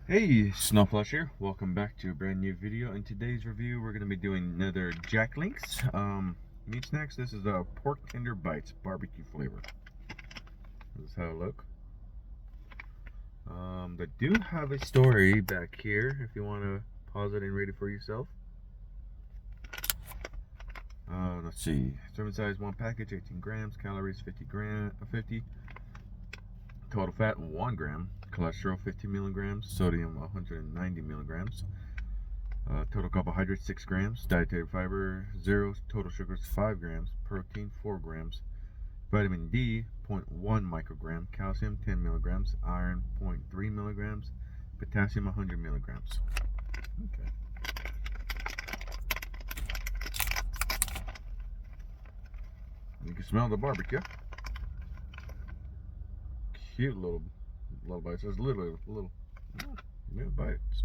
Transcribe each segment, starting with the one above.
Hey, Snowflush here. Welcome back to a brand new video. In today's review, we're going to be doing another Jack Link's meat snacks. This is a pork tender bites barbecue flavor. This is how it look. They do have a story back here if you want to pause it and read it for yourself. Let's see. Serving size 1 package, 18 grams. Calories 50. Total fat 1 gram. Cholesterol 50 milligrams. Sodium 190 milligrams. Total carbohydrates 6 grams. Dietary fiber 0. Total sugars 5 grams. Protein 4 grams. Vitamin D 0.1 microgram. Calcium 10 milligrams. Iron 0.3 milligrams. Potassium 100 milligrams. Okay. You can smell the barbecue. Cute little bites. There's little bites.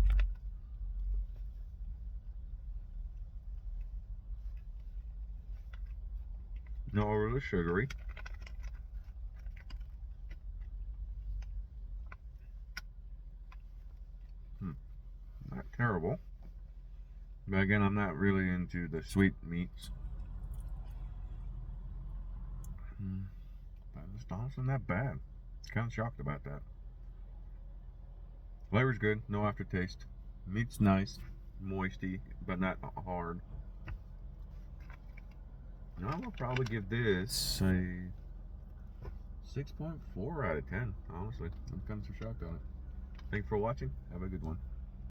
No overly sugary. Not terrible. But again, I'm not really into the sweet meats. But it's honestly not bad. Kind of shocked about that. Flavor's good, no aftertaste. Meat's nice, moisty, but not hard. I will probably give this a 6.4 out of 10, honestly. I'm kind of shocked on it. Thank you for watching. Have a good one.